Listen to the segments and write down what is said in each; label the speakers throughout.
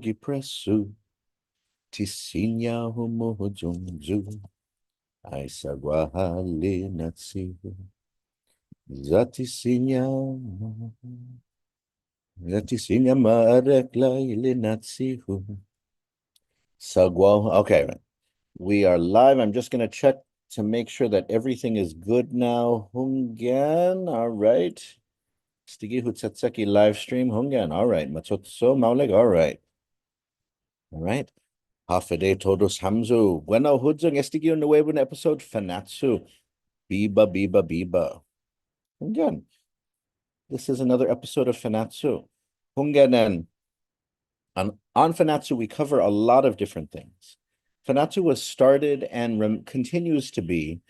Speaker 1: gipresu tisinya humuhujumju ay sagwahali natsihu zatisinya maarekla ilinatsihu sagwa. Okay, we are live. I'm just going to check to make sure that everything is good now. Hungan, all right. Stigi Hutsatseki live stream. Hungan, all right. Matsotso Mauleg, all right. All right. Hafede todos hamzu. Bueno hudzung estigi nuevo episode Fanachu. Biba, biba, biba. Hungan. This is another episode of Fanachu. Hunganen. On Fanachu, we cover a lot of different things. Fanachu was started and continues to be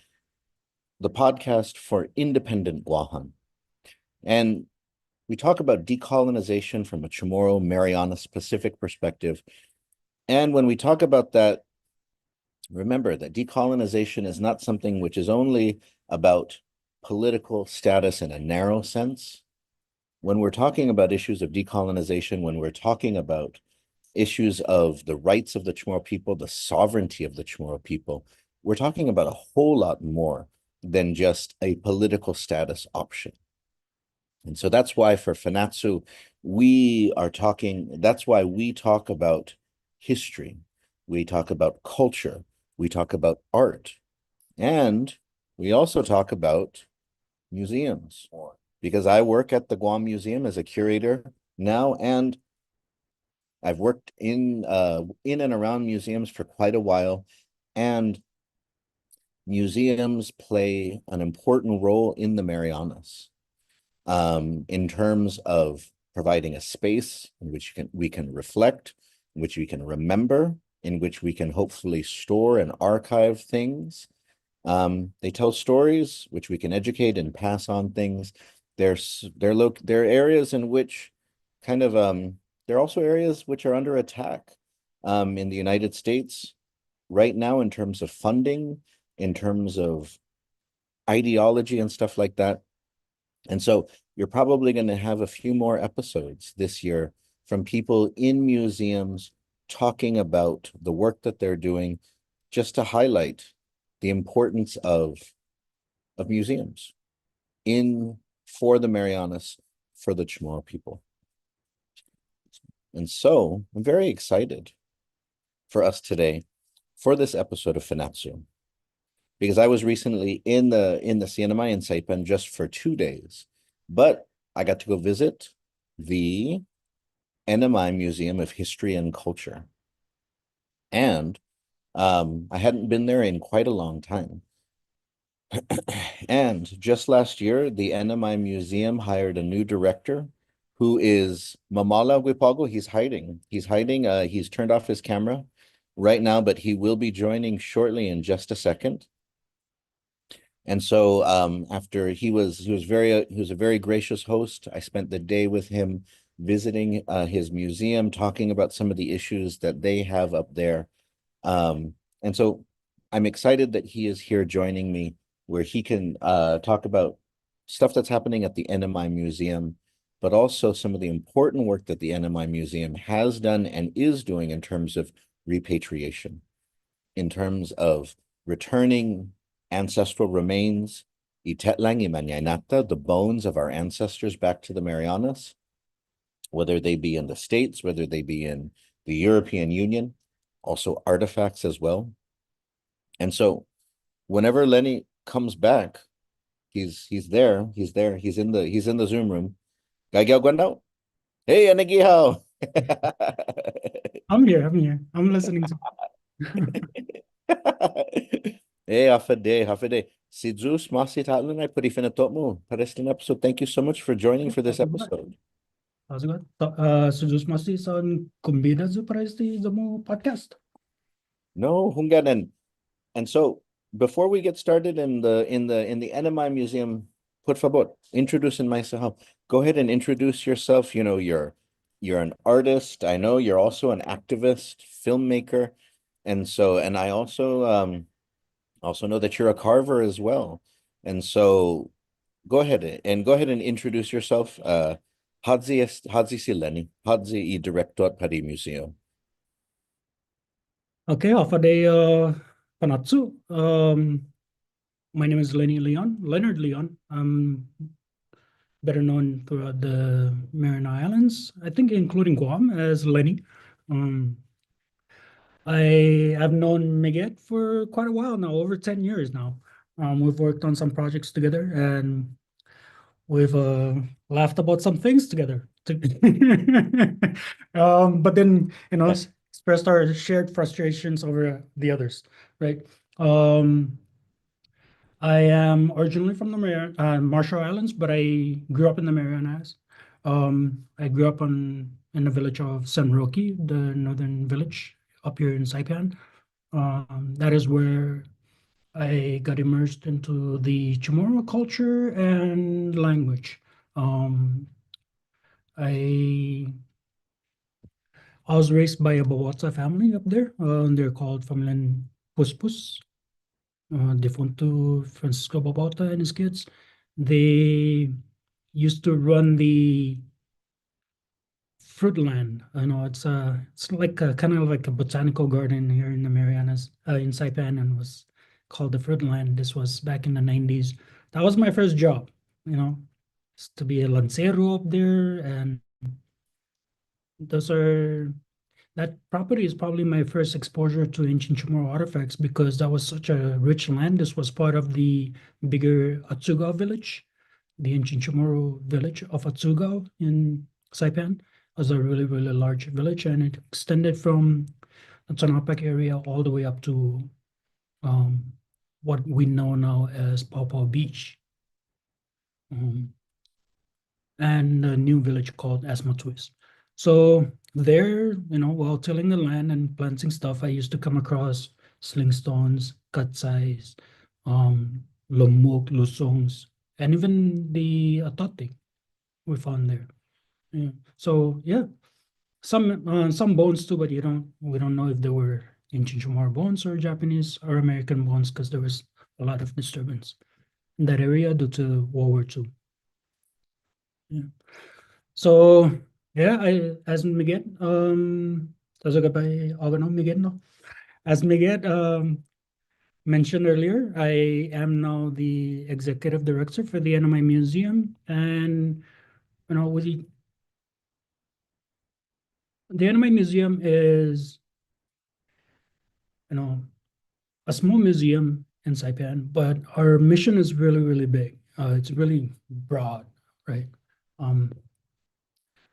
Speaker 1: the podcast for independent Guahan. And we talk about decolonization from a Chamorro, Marianas Pacific perspective. And when we talk about that, remember that decolonization is not something which is only about political status in a narrow sense. When we're talking about issues of decolonization, when we're talking about issues of the rights of the Chamorro people, the sovereignty of the Chamorro people, we're talking about a whole lot more than just a political status option. And so that's why for Fanachu, that's why we talk about history, we talk about culture, we talk about art, and we also talk about museums. Because I work at the Guam Museum as a curator now, and I've worked in and around museums for quite a while, and museums play an important role in the Marianas in terms of providing a space in which we can reflect, in which we can remember, in which we can hopefully store and archive things. They tell stories which we can educate and pass on things. There are areas in which kind of there are also areas which are under attack in the United States right now in terms of funding, in terms of ideology and stuff like that. And so you're probably going to have a few more episodes this year from people in museums talking about the work that they're doing, just to highlight the importance of museums for the Marianas, for the Chamorro people. And so I'm very excited for us today for this episode of Fanachu, because I was recently in the NMI in Saipan just for 2 days, but I got to go visit the NMI Museum of History and Culture. And I hadn't been there in quite a long time. And just last year, the NMI Museum hired a new director who is Mamala Wipago. He's hiding. He's turned off his camera right now, but he will be joining shortly in just a second. And so after he was a very gracious host. I spent the day with him visiting his museum, talking about some of the issues that they have up there. And so I'm excited that he is here joining me, where he can talk about stuff that's happening at the NMI Museum, but also some of the important work that the NMI Museum has done and is doing in terms of repatriation, in terms of returning ancestral remains, itetlang imanyaynata, the bones of our ancestors back to the Marianas, whether they be in the States, whether they be in the European Union, also artifacts as well. And so whenever Leni comes back, he's there. He's in the Zoom room. Gagyaw Gwandao. Hey, Anagihaw.
Speaker 2: I'm here. I'm listening to.
Speaker 1: Hey, Hafade. Si Zeus Masi Tatlan, I put if in a top mo. Parestin episode. Thank you so much for joining for this episode.
Speaker 2: How's it sejus masih son combina para este demo podcast.
Speaker 1: No, Hunganen. And so before we get started in the NMI Museum, por favor, introduce myself. Go ahead and introduce yourself. You know, you're an artist. I know you're also an activist, filmmaker. And I also know that you're a carver as well. And so go ahead and introduce yourself. Hadzi si Leni, Hadzi I Director Pari Museum.
Speaker 2: Okay, off day Fanachu. My name is Leni Leon, Leonard Leon. I'm better known throughout the Mariana Islands, I think including Guam as Lenny. Um, I have known Miguel for quite a while now, over 10 years now. We've worked on some projects together and we've laughed about some things together. But then, expressed our shared frustrations over the others, right? Um, I am originally from the Marshall Islands, but I grew up in the Marianas. I grew up in the village of San Roque, the northern village up here in Saipan. That is where I got immersed into the Chamorro culture and language. Um, I I was raised by a Bawata family up there. They're called Familin Puspus. Defunto Francisco Babauta and his kids. They used to run the Fruitland. I know it's like a kind of like a botanical garden here in the Marianas, in Saipan, and was called the Fruitland. This was back in the 90s. That was my first job, you know, is to be a lancero up there, and those are that property is probably my first exposure to ancient Chamorro artifacts because that was such a rich land. This was part of the bigger Atsugao village, the ancient Chamorro village of Atsugao in Saipan. Was a really, really large village, and it extended from the Tanapak area all the way up to um, what we know now as Paw Paw Beach, um, and a new village called Asmatwis. So there, while tilling the land and planting stuff, I used to come across slingstones, katsais, lomok, lusongs, and even the atote we found there. Yeah. So yeah, some bones too, but we don't know if they were ancient Chamorro bones or Japanese or American bones because there was a lot of disturbance in that area due to World War II. Yeah. So yeah, as Miguel, Miguel, no? As Miguel mentioned earlier, I am now the executive director for the NMI Museum, and the NMI Museum is you know a small museum in Saipan, but our mission is really, really big. It's really broad, right? Um,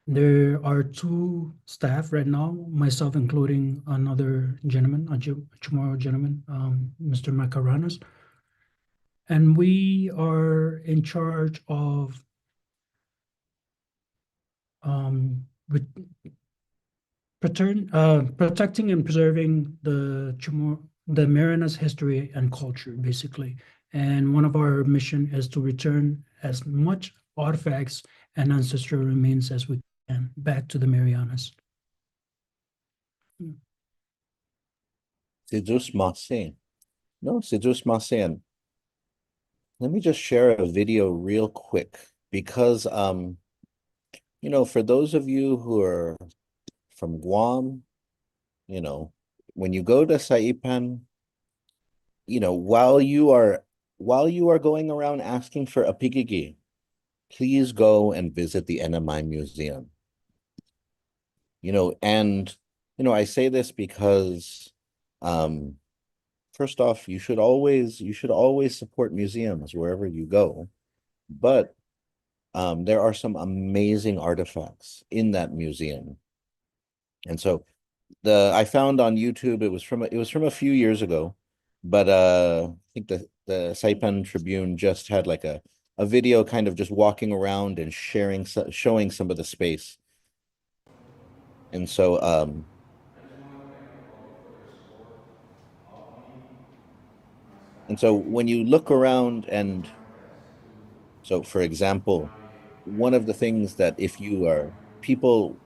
Speaker 2: There are two staff right now, myself including another gentleman, a Chamorro gentleman, Mr. Marianas, and we are in charge of with protecting and preserving the Marianas history and culture, basically. And one of our mission is to return as much artifacts and ancestral remains as we can back to the Marianas.
Speaker 1: C'est doucement saying. No, c'est doucement saying. Let me just share a video real quick because for those of you who are from Guam, when you go to Saipan, while you are going around asking for a pigigi, please go and visit the NMI Museum. I say this because first off, you should always support museums wherever you go. But there are some amazing artifacts in that museum. And so I found on YouTube, it was from a few years ago, but I think the Saipan Tribune just had like a video kind of just walking around and showing some of the space. And so when you look around so for example, one of the things that if you are people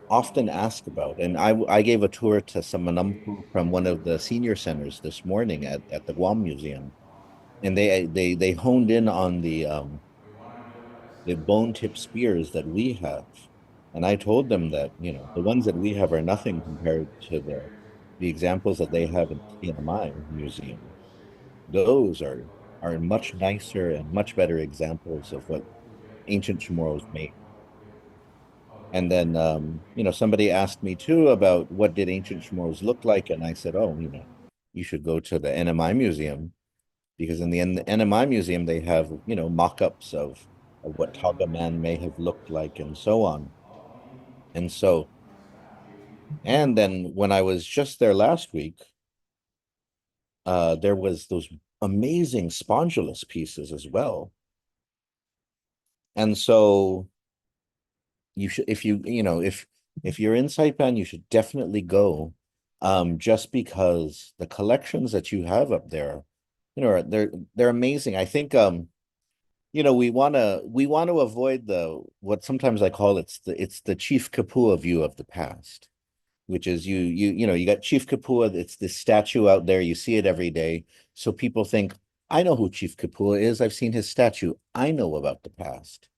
Speaker 1: often ask about, and I gave a tour to Samanampu from one of the senior centers this morning at the Guam Museum, and they honed in on the bone tip spears that we have. And I told them that, the ones that we have are nothing compared to the examples that they have in the NMI Museum. Those are much nicer and much better examples of what ancient Chamorros made. And then, somebody asked me too about what did ancient Chamorros look like, and I said, oh, you should go to the NMI Museum because in the NMI Museum they have, mock-ups of what Tauga man may have looked like and so on. And so, and then when I was just there last week, there was those amazing spondulus pieces as well. And so you should, if if you're in Saipan, you should definitely go. Just because the collections that you have up there, they're amazing. I think we want to avoid the what sometimes I call it's the Chief Kapua view of the past, which is you got Chief Kapua, it's this statue out there, you see it every day. So people think, I know who Chief Kapua is, I've seen his statue, I know about the past.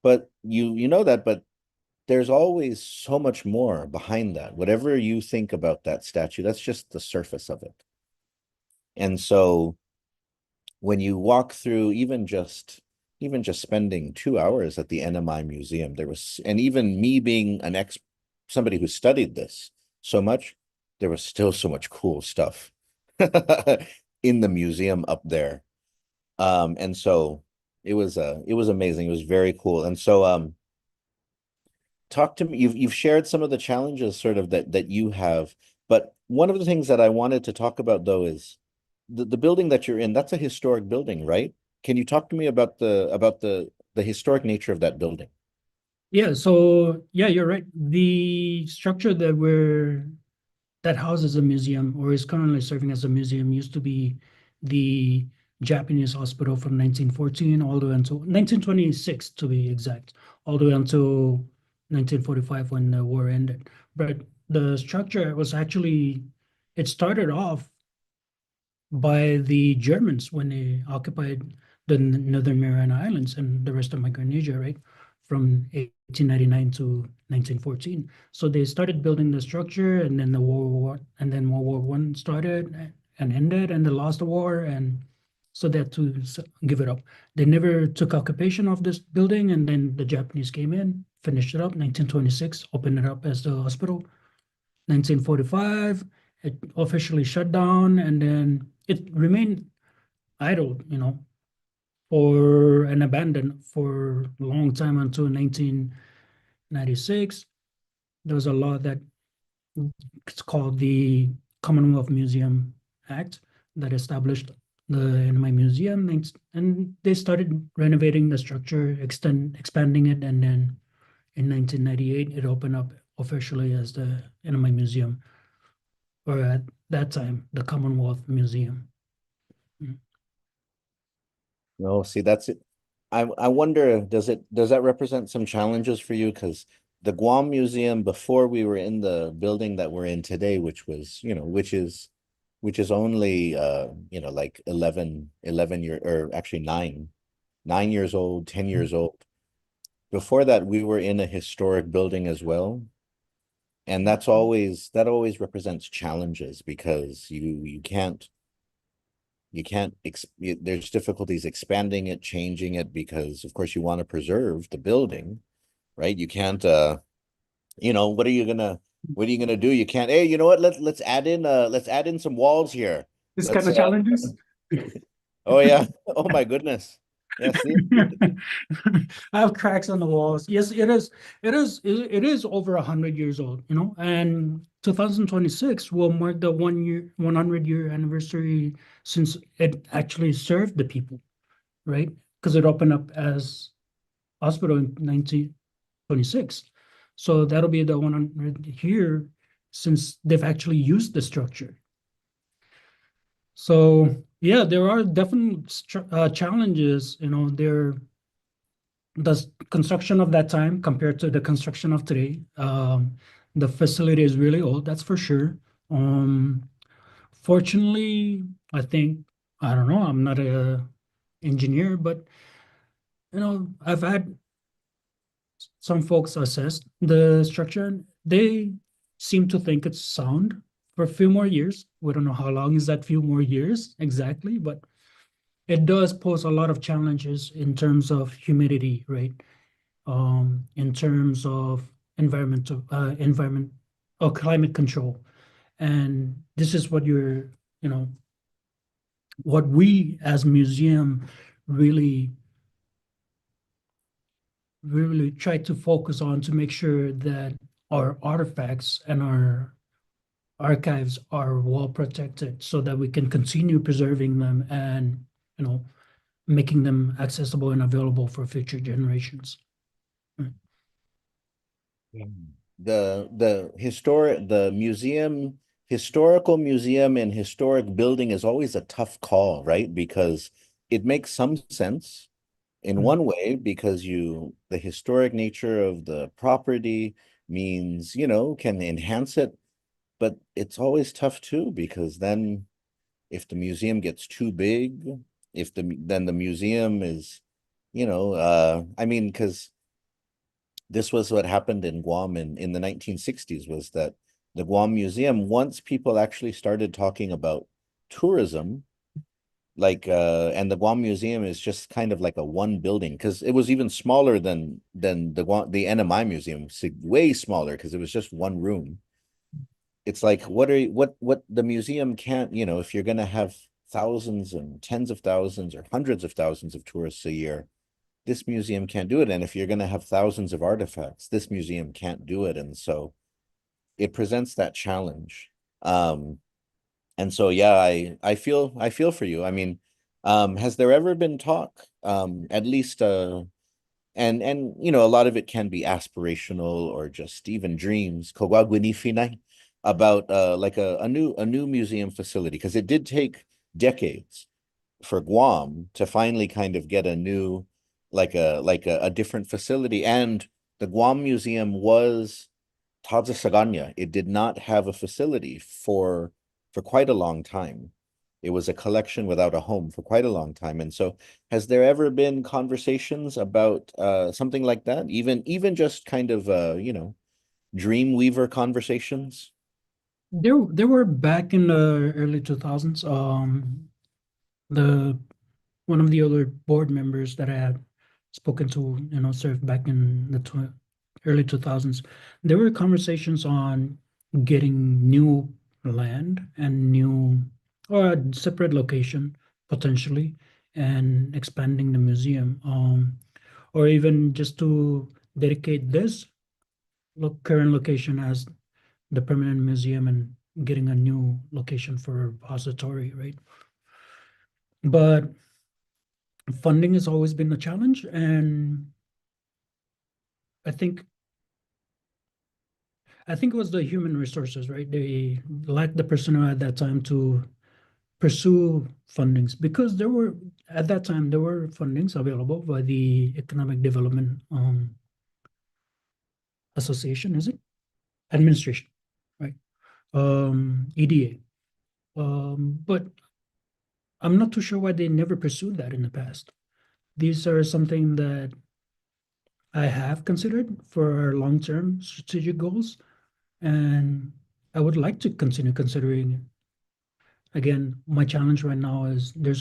Speaker 1: But you know that, but there's always so much more behind that. Whatever you think about that statue, that's just the surface of it. And so when you walk through, even just spending 2 hours at the NMI Museum, and even me being somebody who studied this so much, there was still so much cool stuff in the museum up there. And so it was amazing. It was very cool. And so talk to me. You've shared some of the challenges sort of that you have, but one of the things that I wanted to talk about though is the building that you're in. That's a historic building, right? Can you talk to me about the historic nature of that building?
Speaker 2: Yeah, so yeah, you're right. The structure that houses a museum or is currently serving as a museum used to be the Japanese hospital from 1914 all the way until 1926 to be exact, all the way until 1945 when the war ended. But the structure was actually, it started off by the Germans when they occupied the Northern Mariana Islands and the rest of Micronesia, right? From 1899 to 1914. So they started building the structure, and then World War One started and ended, and they lost the war, and so they had to give it up. They never took occupation of this building, and then the Japanese came in, finished it up, 1926, opened it up as the hospital. 1945, it officially shut down, and then it remained idle, or and abandoned for a long time until 1996. There was a law that it's called the Commonwealth Museum Act that established the NMI Museum, and they started renovating the structure, expanding it, and then in 1998 it opened up officially as the NMI Museum, or at that time the Commonwealth Museum. Mm.
Speaker 1: No, see, that's it. I wonder, does that represent some challenges for you? Because the Guam Museum, before we were in the building that we're in today, which is only like 11 year, or actually 9 years old, 10 years old. Before that, we were in a historic building as well. And that always represents challenges because there's difficulties expanding it, changing it, because of course you want to preserve the building, right? You can't what are you gonna do? You can't, hey, you know what, let's add in some walls here.
Speaker 2: This kind
Speaker 1: Let's
Speaker 2: of challenges.
Speaker 1: oh yeah. Oh my goodness. Yeah, see.
Speaker 2: I have cracks on the walls. Yes, it is. It is over 100 years old. And 2026 will mark the 100-year anniversary since it actually served the people, right? Because it opened up as hospital in 1926. So that'll be the 100 here since they've actually used the structure. So yeah, there are definite challenges. The construction of that time compared to the construction of today. The facility is really old, that's for sure. Fortunately, I think, I don't know, I'm not a engineer, but I've had some folks assess the structure and they seem to think it's sound for a few more years. We don't know how long is that few more years exactly, but it does pose a lot of challenges in terms of humidity, right? In terms of environment or climate control. And this is what you know, what we as museum really, really try to focus on to make sure that our artifacts and our archives are well protected so that we can continue preserving them and, you know, making them accessible and available for future generations. Mm.
Speaker 1: The museum, historical museum and historic building is always a tough call, right? Because it makes some sense in
Speaker 2: Mm.
Speaker 1: one way, because the historic nature of the property means, can enhance it, but it's always tough too, because then if the museum gets too big, then the museum is, I mean, because this was what happened in Guam in the 1960s, was that the Guam Museum, once people actually started talking about tourism, and the Guam Museum is just kind of like a one building, because it was even smaller than the NMI Museum, way smaller, because it was just one room. It's like, what the museum can't, if you're gonna have thousands and tens of thousands or hundreds of thousands of tourists a year, this museum can't do it. And if you're going to have thousands of artifacts, this museum can't do it. And so it presents that challenge. And so, yeah, I feel for you. I mean, has there ever been talk, at least, and a lot of it can be aspirational or just even dreams, Kogwagwinifinai, about like a new museum facility, because it did take decades for Guam to finally kind of get a new, like a different facility. And the Guam Museum was Tadza Saganya. It did not have a facility for quite a long time. It was a collection without a home for quite a long time. And so has there ever been conversations about something like that? Even just kind of dreamweaver conversations?
Speaker 2: There were back in the early 2000s. The one of the other board members that I had spoken to, served back in the early 2000s. There were conversations on getting new land and new or a separate location potentially and expanding the museum, or even just to dedicate this current location as the permanent museum and getting a new location for a repository, right? But funding has always been a challenge, and I think I think it was the human resources, right? They lacked the personnel at that time to pursue fundings because there were at that time there were fundings available by the Economic Development Association, is it? Administration, right? EDA. But I'm not too sure why they never pursued that in the past. These are something that I have considered for our long-term strategic goals, and I would like to continue considering it. Again, my challenge right now is there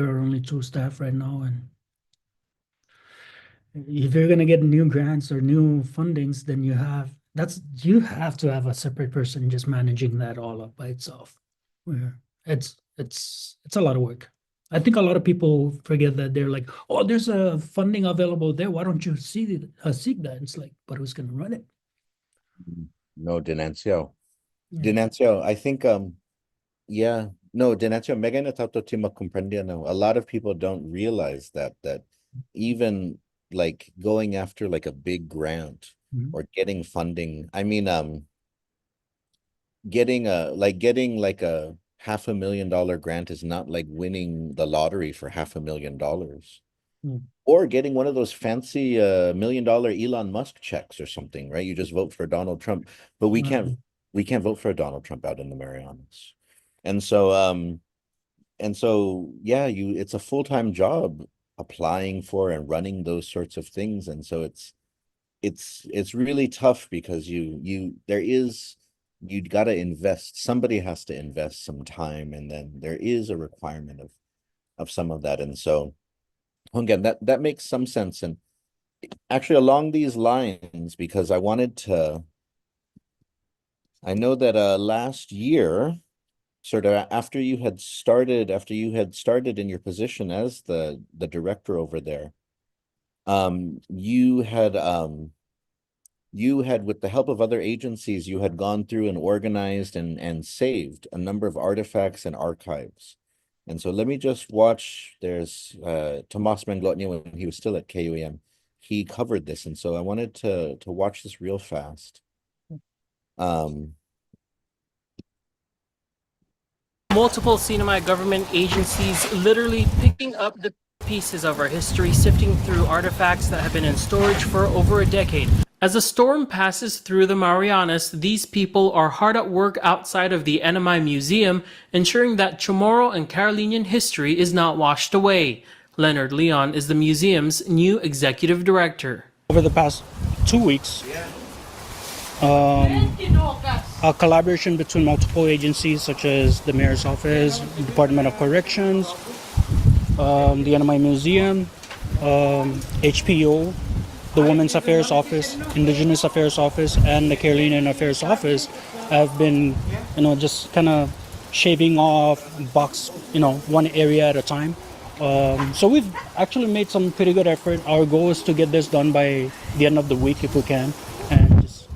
Speaker 2: are only two staff right now, and if you're gonna get new grants or new fundings, then you have to have a separate person just managing that all up by itself. Where it's a lot of work. I think a lot of people forget that they're like, oh, there's a funding available there. Why don't you seek that? It's like, but who's gonna run it?
Speaker 1: No, Denancio.
Speaker 2: Yeah.
Speaker 1: Denancio, I think yeah, no, Denancio, mega natatotima comprendiano. A lot of people don't realize that even like going after like a big grant
Speaker 2: Mhm.
Speaker 1: or getting funding. I mean, getting like a $500,000 grant is not like winning the lottery for $500,000,
Speaker 2: Mm.
Speaker 1: or getting one of those fancy $1 million Elon Musk checks or something, right? You just vote for Donald Trump, but we can't
Speaker 2: Um,
Speaker 1: we can't vote for a Donald Trump out in the Marianas. And so yeah, it's a full-time job, applying for and running those sorts of things. And so it's really tough because you got to invest, somebody has to invest some time, and then there is a requirement of some of that. And so again, that makes some sense. And actually along these lines, because I know that last year, sort of after you had started in your position as the director over there, you had, with the help of other agencies, you had gone through and organized and saved a number of artifacts and archives. And so let me just watch. There's Tomas Manglotnia, when he was still at KUAM, he covered this. And so I wanted to watch this real fast.
Speaker 3: Multiple NMI government agencies literally picking up the pieces of our history, sifting through artifacts that have been in storage for over a decade. As a storm passes through the Marianas, these people are hard at work outside of the NMI Museum, ensuring that Chamorro and Carolinian history is not washed away. Director Leon is the museum's new executive director.
Speaker 4: Over the past 2 weeks, a collaboration between multiple agencies such as the Mayor's Office, the Department of Corrections, the NMI Museum, HPO, the Women's Affairs Office, Indigenous Affairs Office, and the Carolinian Affairs Office have been, just kind of shaving off box, one area at a time. So we've actually made some pretty good effort. Our goal is to get this done by the end of the week if we can, and just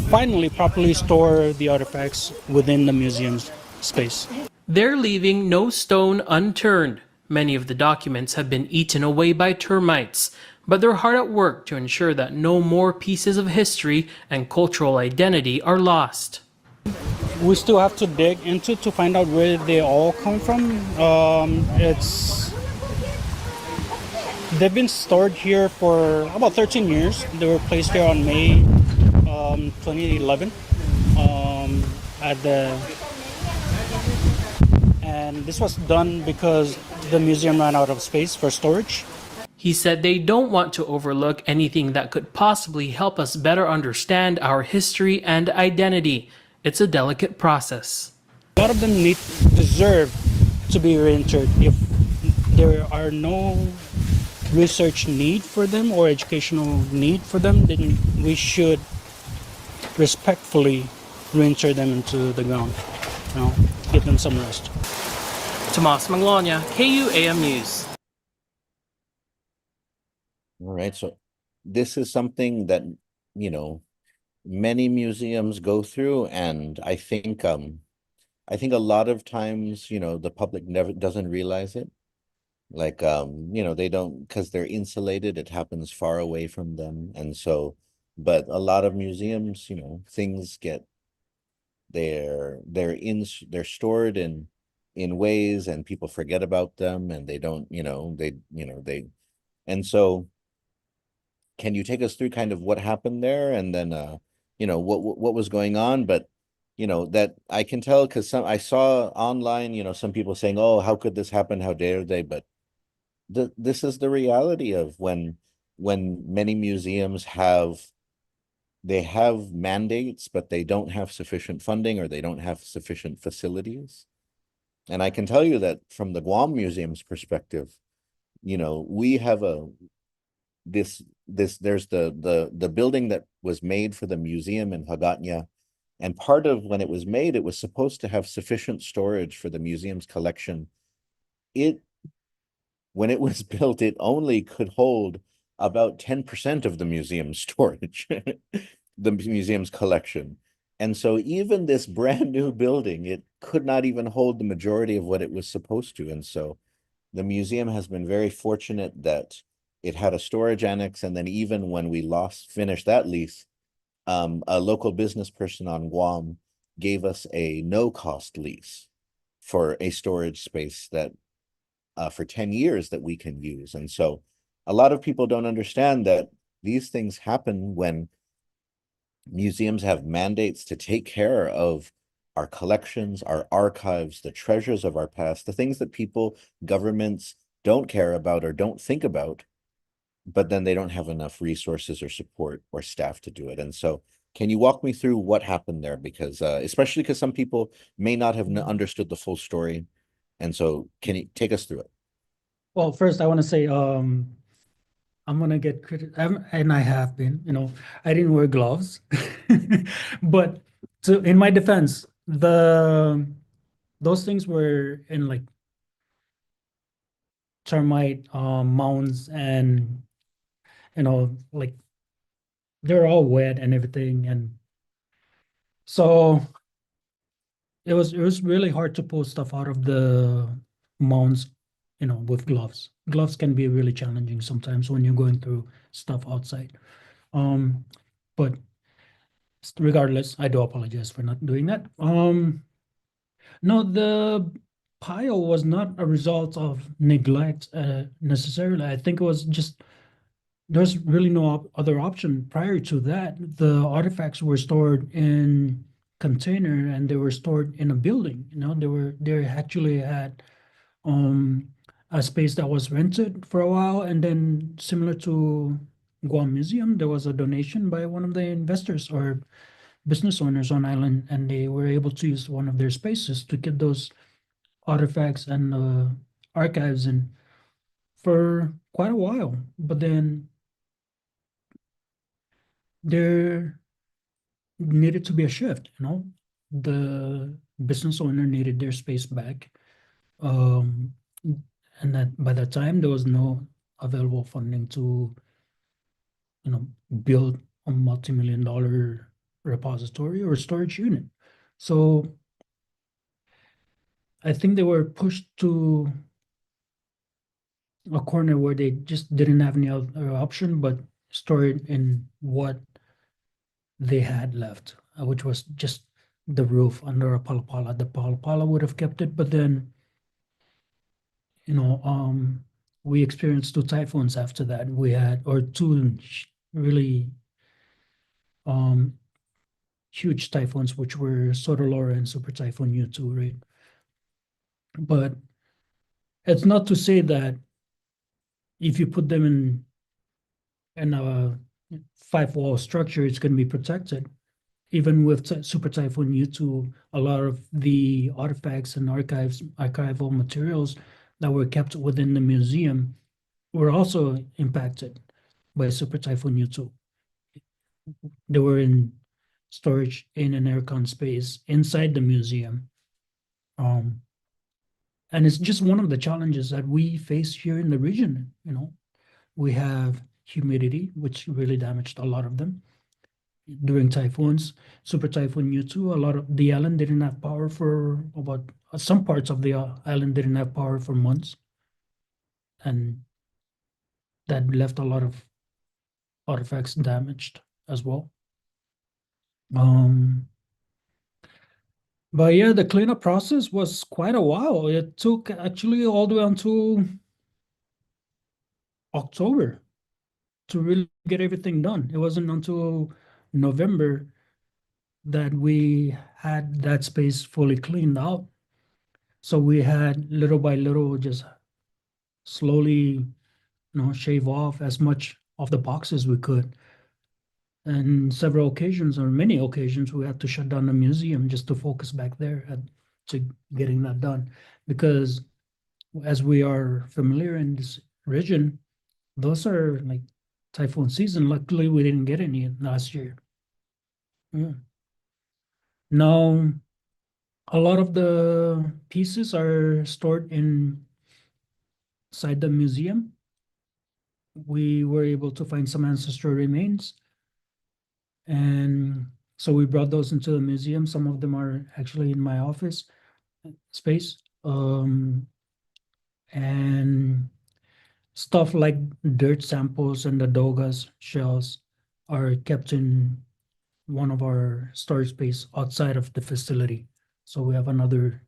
Speaker 4: finally properly store the artifacts within the museum's space.
Speaker 3: They're leaving no stone unturned. Many of the documents have been eaten away by termites, but they're hard at work to ensure that no more pieces of history and cultural identity are lost.
Speaker 4: We still have to dig into to find out where they all come from. They've been stored here for about 13 years. They were placed here on May 2011 and this was done because the museum ran out of space for storage.
Speaker 3: He said they don't want to overlook anything that could possibly help us better understand our history and identity. It's a delicate process.
Speaker 4: A lot of them deserve to be reinterred. If there are no research need for them or educational need for them, then we should respectfully reinter them into the ground. Give them some rest.
Speaker 3: Tomas Manglotnia, KUAM News.
Speaker 1: All right, so this is something that many museums go through, and I think a lot of times the public never doesn't realize it. Like they don't, because they're insulated, it happens far away from them. And so, but a lot of museums, things get they're stored in ways, and people forget about them, and they don't, and so can you take us through kind of what happened there, and then what was going on? But that I can tell, because I saw online, some people saying, oh, how could this happen, how dare they? But this is the reality of when many museums have mandates, but they don't have sufficient funding, or they don't have sufficient facilities. And I can tell you that from the Guam Museum's perspective, we have there's the building that was made for the museum in Hagatnya. And part of when it was made, it was supposed to have sufficient storage for the museum's collection. When it was built, it only could hold about 10% of the museum's storage, the museum's collection. And so even this brand new building, it could not even hold the majority of what it was supposed to. And so the museum has been very fortunate that it had a storage annex. And then even when we finished that lease, a local business person on Guam gave us a no-cost lease for a storage space that for 10 years that we can use. And so a lot of people don't understand that these things happen when museums have mandates to take care of our collections, our archives, the treasures of our past, the things that people, governments don't care about or don't think about, but then they don't have enough resources or support or staff to do it. And so can you walk me through what happened there? Because especially because some people may not have understood the full story. And so can you take us through it?
Speaker 2: Well, first I want to say, I'm gonna get credit, and I have been, I didn't wear gloves, but in my defense, those things were in like termite mounds, and like they're all wet and everything, and so it was really hard to pull stuff out of the mounds, with gloves. Gloves can be really challenging sometimes when you're going through stuff outside. But regardless, I do apologize for not doing that. No, the pile was not a result of neglect necessarily. I think it was just there's really no other option. Prior to that, the artifacts were stored in container and they were stored in a building. They actually had um a space that was rented for a while, and then similar to Guam Museum, there was a donation by one of the investors or business owners on island, and they were able to use one of their spaces to get those artifacts and archives in for quite a while. But then there needed to be a shift, the business owner needed their space back. Um, and that by that time there was no available funding to, build a multi-million dollar repository or storage unit. So I think they were pushed to a corner where they just didn't have any other option but store it in what they had left, which was just the roof under a palapala. The palapala would have kept it, but then, we experienced two typhoons after that. We had, or two really um, huge typhoons, which were Sodolora and Super Typhoon U2, right? But it's not to say that if you put them in a five-wall structure, it's going to be protected. Even with Super Typhoon U2, a lot of the artifacts and archival materials that were kept within the museum were also impacted by Super Typhoon U2. They were in storage in an aircon space inside the museum. And it's just one of the challenges that we face here in the region. We have humidity, which really damaged a lot of them during typhoons. Super Typhoon U2, a lot of the island didn't have power for about some parts of the island didn't have power for months, and that left a lot of artifacts damaged as well. But yeah, the cleanup process was quite a while. It took actually all the way until October to really get everything done. It wasn't until November that we had that space fully cleaned out. So we had little by little just slowly, shave off as much of the boxes we could. And several occasions, or many occasions, we had to shut down the museum just to focus back there to getting that done. Because as we are familiar in this region, those are like typhoon season. Luckily, we didn't get any last year. Yeah. Now, a lot of the pieces are stored inside the museum. We were able to find some ancestral remains, and so we brought those into the museum. Some of them are actually in my office space. And stuff like dirt samples and the dogas shells are kept in one of our storage space outside of the facility. So we have another,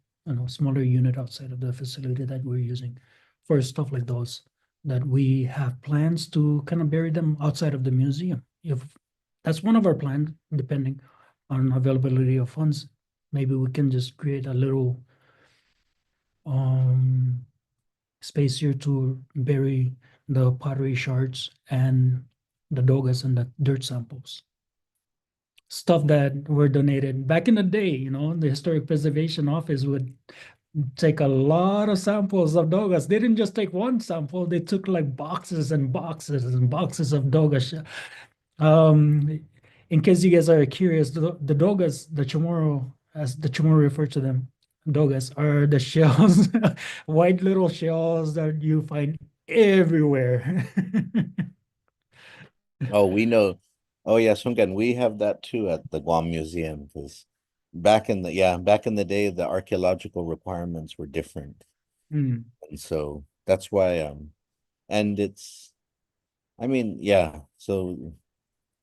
Speaker 2: smaller unit outside of the facility that we're using for stuff like those, that we have plans to kind of bury them outside of the museum. If that's one of our plans, depending on availability of funds, maybe we can just create a little space here to bury the pottery shards and the dogas and the dirt samples. Stuff that were donated back in the day, the Historic Preservation Office would take a lot of samples of dogas. They didn't just take one sample, they took like boxes and boxes and boxes of dogas. In case you guys are curious, the dogas, the chamorro, as the chamorro refer to them, dogas are the shells, white little shells that you find everywhere.
Speaker 1: Oh, we know. Oh, yes, Hungan, we have that too at the Guam Museum because back in the day, the archaeological requirements were different.
Speaker 2: Mm,
Speaker 1: And so that's why and it's I mean, yeah, so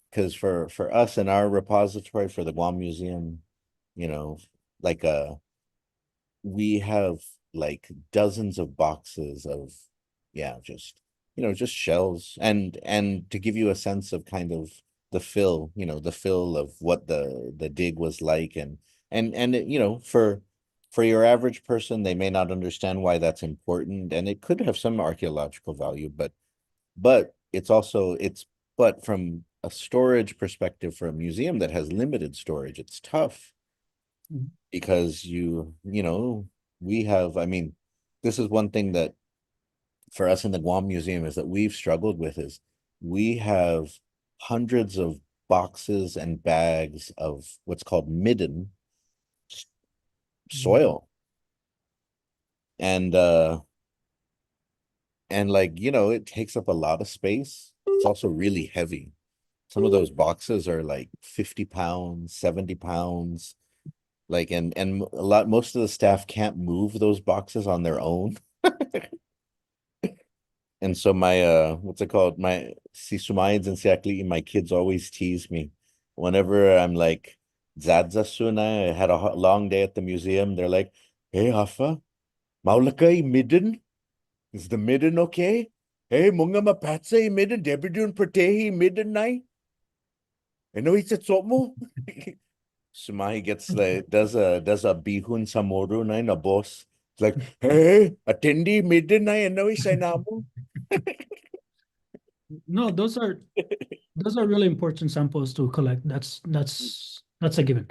Speaker 1: because for us in our repository for the Guam Museum, you know, like we have like dozens of boxes of just just shells and to give you a sense of kind of the fill of what the dig was like and for your average person they may not understand why that's important and it could have some archaeological value but but from a storage perspective for a museum that has limited storage it's tough
Speaker 2: mm,
Speaker 1: because we have, I mean, this is one thing that for us in the Guam Museum is that we've struggled with is we have hundreds of boxes and bags of what's called midden
Speaker 2: mm.
Speaker 1: soil. And like, it takes up a lot of space. It's also really heavy. Some of those boxes are like 50 pounds, 70 pounds. Like and most of the staff can't move those boxes on their own. And so my what's it called? My si sumayad and si my kids always tease me whenever I'm like Zadza Suna, I had a long day at the museum. They're like, "Hey Hafa, maulakay midden? Is the midden okay? Hey, munga mapatsa midden, debidun pratehi midden nai? I know it's a mo." Sumahi gets like does a bihun samoru nai na boss. It's like, "Hey, attendee midden nai, I know it's a namu."
Speaker 2: No, those are really important samples to collect. That's a given.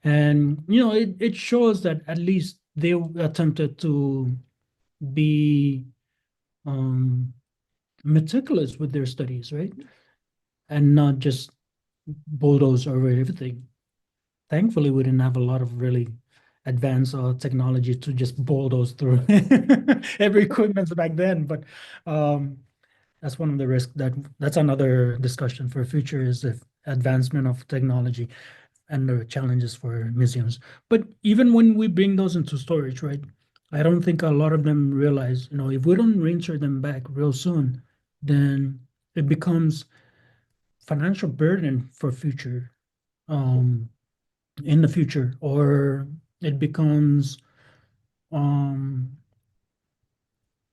Speaker 2: And it shows that at least they attempted to be um, meticulous with their studies, right? And not just bulldoze over everything. Thankfully, we didn't have a lot of really advanced technology to just bulldoze through every equipment back then. But um, that's one of the risks that's another discussion for future is the advancement of technology and the challenges for museums. But even when we bring those into storage, right? I don't think a lot of them realize, if we don't reinsert them back real soon, then it becomes financial burden for future, um, in the future, or it becomes um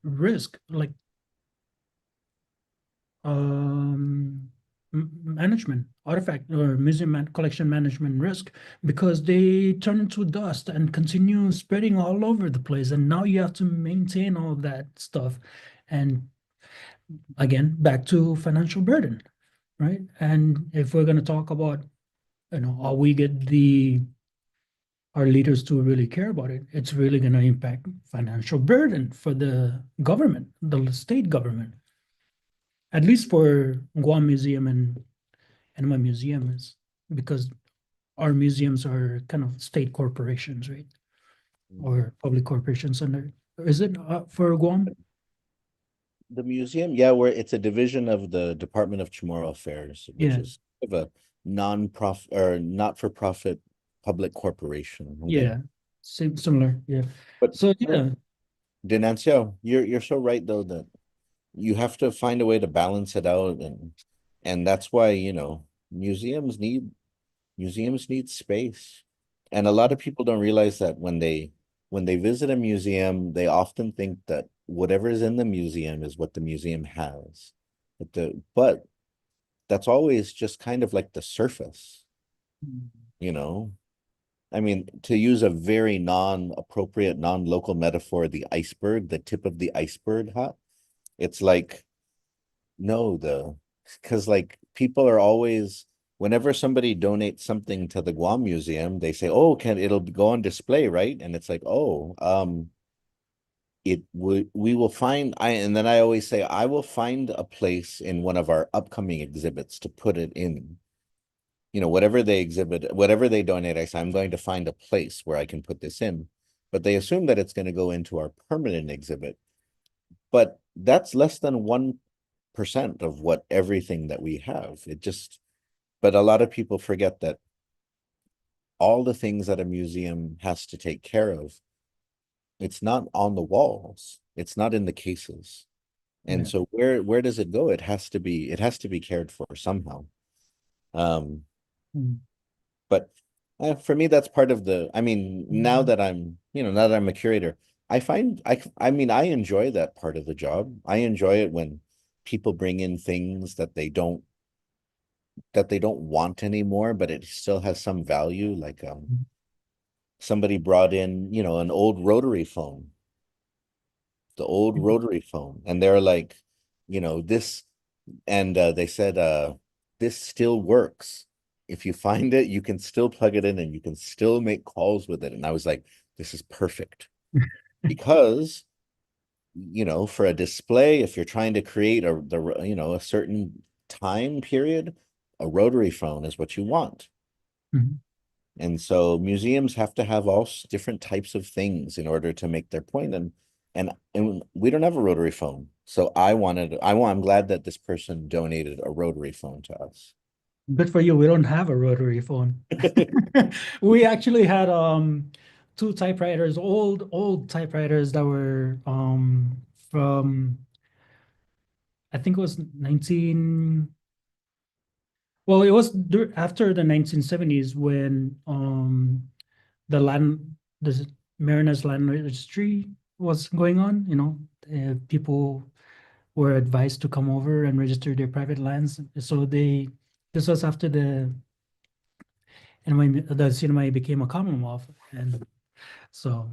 Speaker 2: risk, like um management, artifact or collection management risk, because they turn into dust and continue spreading all over the place, and now you have to maintain all of that stuff, and again back to financial burden, right? And if we're going to talk about, how we get our leaders to really care about it, it's really going to impact financial burden for the government, the state government, at least for Guam Museum and NMI Museum, is because our museums are kind of state corporations, right? Or public corporations under. Is it for Guam?
Speaker 1: The museum, yeah, where it's a division of the Department of Chamorro Affairs, which
Speaker 2: Yeah,
Speaker 1: is of a non-profit or not-for-profit public corporation.
Speaker 2: yeah,
Speaker 1: Again.
Speaker 2: similar. Yeah.
Speaker 1: But
Speaker 2: So yeah,
Speaker 1: Denancio, you're so right though that you have to find a way to balance it out and that's why, museums need space. And a lot of people don't realize that when they visit a museum, they often think that whatever is in the museum is what the museum has. But that's always just kind of like the surface, you know. I mean, to use a very non-appropriate, non-local metaphor, the iceberg, the tip of the iceberg, huh? It's like, no, because like people are always, whenever somebody donates something to the Guam Museum, they say, oh, it'll go on display, right? And it's like, oh, we will find, and then I always say, I will find a place in one of our upcoming exhibits to put it in. Whatever they exhibit, whatever they donate, I say, I'm going to find a place where I can put this in. But they assume that it's going to go into our permanent exhibit. But that's less than 1% of what everything that we have. But a lot of people forget that all the things that a museum has to take care of, it's not on the walls, it's not in the cases. And
Speaker 2: Yeah.
Speaker 1: so where does it go? It has to be cared for somehow.
Speaker 2: Mm.
Speaker 1: But for me, that's part of I mean, now that I'm a curator, I mean, I enjoy that part of the job. I enjoy it when people bring in things that they don't want anymore, but it still has some value. Like somebody brought in, an old rotary phone, and they're like, this, and they said, this still works. If you find it, you can still plug it in and you can still make calls with it. And I was like, this is perfect because, for a display, if you're trying to create a certain time period, a rotary phone is what you want.
Speaker 2: Mhm.
Speaker 1: And so museums have to have all different types of things in order to make their point. And we don't have a rotary phone. So I'm glad that this person donated a rotary phone to us.
Speaker 2: Good for you. We don't have a rotary phone. We actually had two typewriters, old typewriters that were from I think it was 19 well, it was after the 1970s when the Marianas land registry was going on, people were advised to come over and register their private lands. So this was after the CNMI became a Commonwealth, and so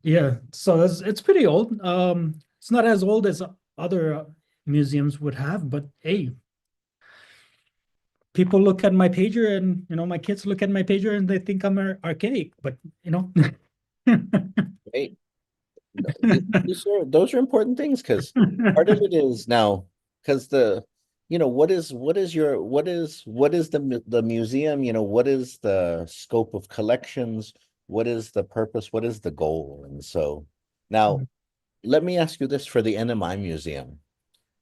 Speaker 2: yeah, so it's pretty old. It's not as old as other museums would have, but hey, people look at my pager, and my kids look at my pager, and they think I'm archaic, but you know.
Speaker 1: Right. Those are important things because part of it is now because what is the museum, what is the scope of collections, what is the purpose, what is the goal? And so now let me ask you this for the NMI Museum,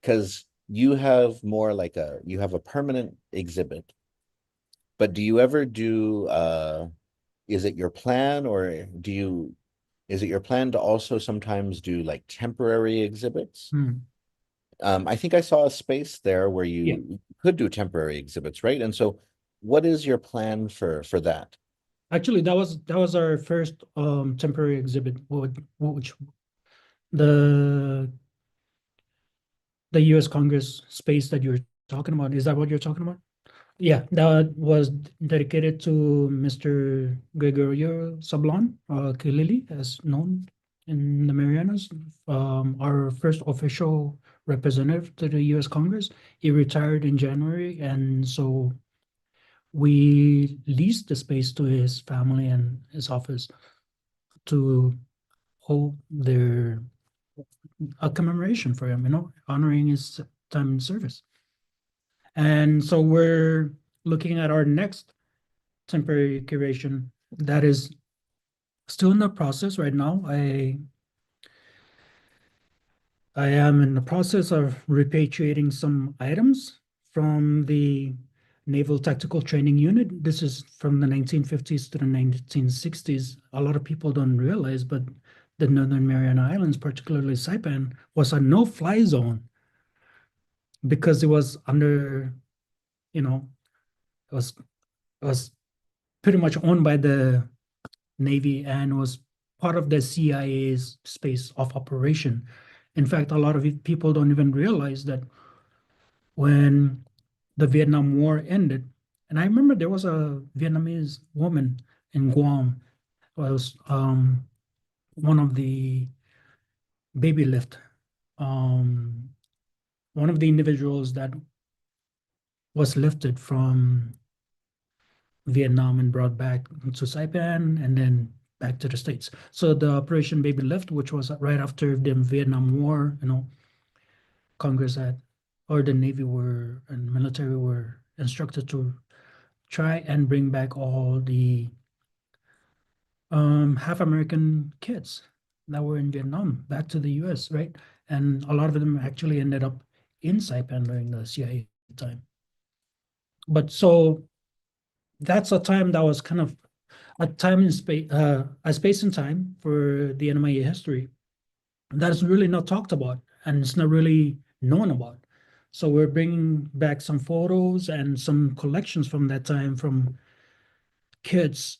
Speaker 1: because you have a permanent exhibit, but do you ever do is it your plan or is it your plan to also sometimes do like temporary exhibits?
Speaker 2: Hmm.
Speaker 1: I think I saw a space there where
Speaker 2: Yeah.
Speaker 1: you could do temporary exhibits, right? And so what is your plan for that?
Speaker 2: Actually, that was our first temporary exhibit, which the the U.S. Congress space that you're talking about. Is that what you're talking about? Yeah, that was dedicated to Mr. Gregorio Sablon, Kilili, as known in the Marianas, our first official representative to the U.S. Congress. He retired in January, and so we leased the space to his family and his office to hold a commemoration for him, honoring his time in service. And so we're looking at our next temporary curation that is still in the process right now. I am in the process of repatriating some items from the Naval Tactical Training Unit. This is from the 1950s to the 1960s. A lot of people don't realize, but the Northern Mariana Islands, particularly Saipan, was a no-fly zone because it was under, it was pretty much owned by the Navy and was part of the CIA's space of operation. In fact, a lot of people don't even realize that when the Vietnam War ended, And I remember there was a Vietnamese woman in Guam was one of the baby lift, um, one of the individuals that was lifted from Vietnam and brought back to Saipan and then back to the States. So the Operation Baby Lift, which was right after the Vietnam War, Congress had, or the Navy were and military were instructed to try and bring back all the half American kids that were in Vietnam back to the US, right? And a lot of them actually ended up in Saipan during the CIA time. But so that's a time that was kind of a time in space, a space and time for the NMI history that is really not talked about and it's not really known about. So we're bringing back some photos and some collections from that time from kids,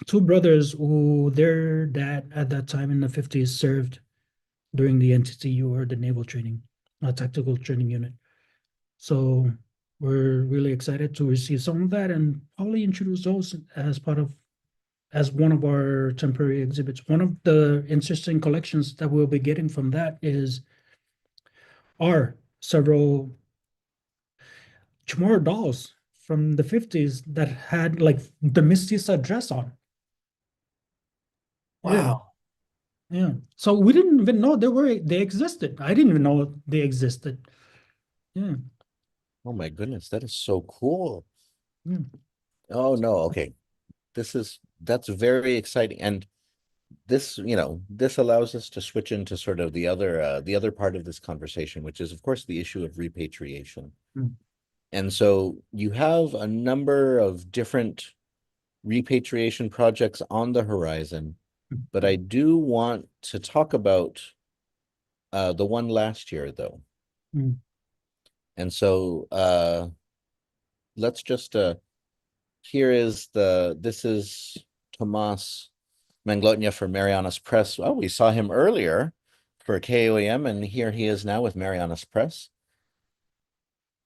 Speaker 2: two brothers who their dad at that time in the 50s served during the NTTU or the Naval Training, Tactical Training Unit. So we're really excited to receive some of that and probably introduce those as one of our temporary exhibits. One of the interesting collections that we'll be getting from that are several Chamorro dolls from the 50s that had like the Mestiza dress on.
Speaker 1: Wow.
Speaker 2: Yeah. So we didn't even know they existed. I didn't even know they existed. Yeah.
Speaker 1: Oh my goodness, that is so cool.
Speaker 2: Yeah.
Speaker 1: Oh no, okay. That's very exciting. And this, this allows us to switch into sort of the other part of this conversation, which is of course the issue of repatriation.
Speaker 2: Mm.
Speaker 1: And so you have a number of different repatriation projects on the horizon, but I do want to talk about the one last year though.
Speaker 2: Mm.
Speaker 1: And so let's just this is Tomas Manglotnia for Marianas Press. Oh, we saw him earlier for KOAM, and here he is now with Marianas Press.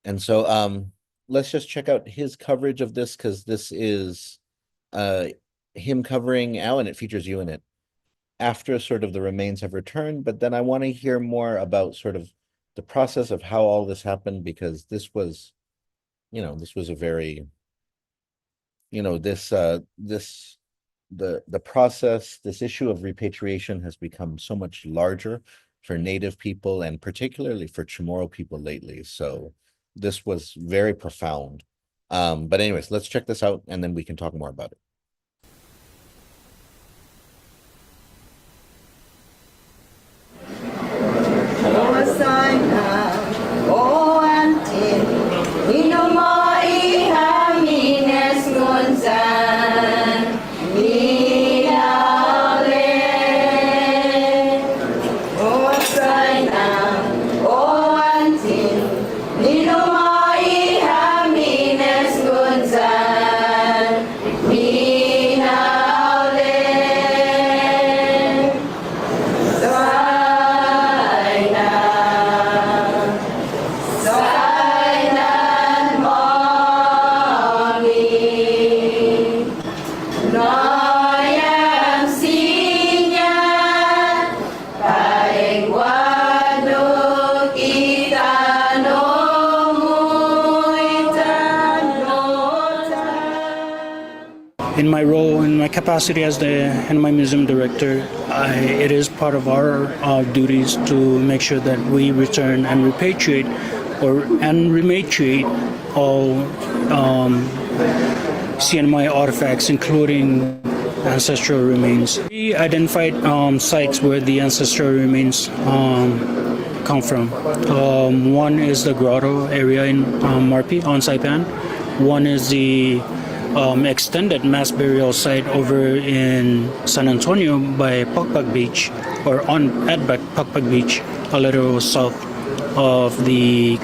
Speaker 1: And so let's just check out his coverage of this, because this is him covering Al, and it features you in it after sort of the remains have returned. But then I want to hear more about sort of the process of how all this happened, because this was, this was a very, the process, this issue of repatriation has become so much larger for Native people and particularly for Chamorro people lately. So this was very profound. But anyways, let's check this out and then we can talk more about it.
Speaker 4: In my role, in my capacity as the NMI Museum Director, it is part of our duties to make sure that we return and repatriate and rematriate all CNMI artifacts, including ancestral remains. We identified sites where the ancestral remains come from. One is the grotto area in Marpi on Saipan. One is the extended mass burial site over in San Antonio by Pokpak Beach, or at Pokpak Beach, a little south of the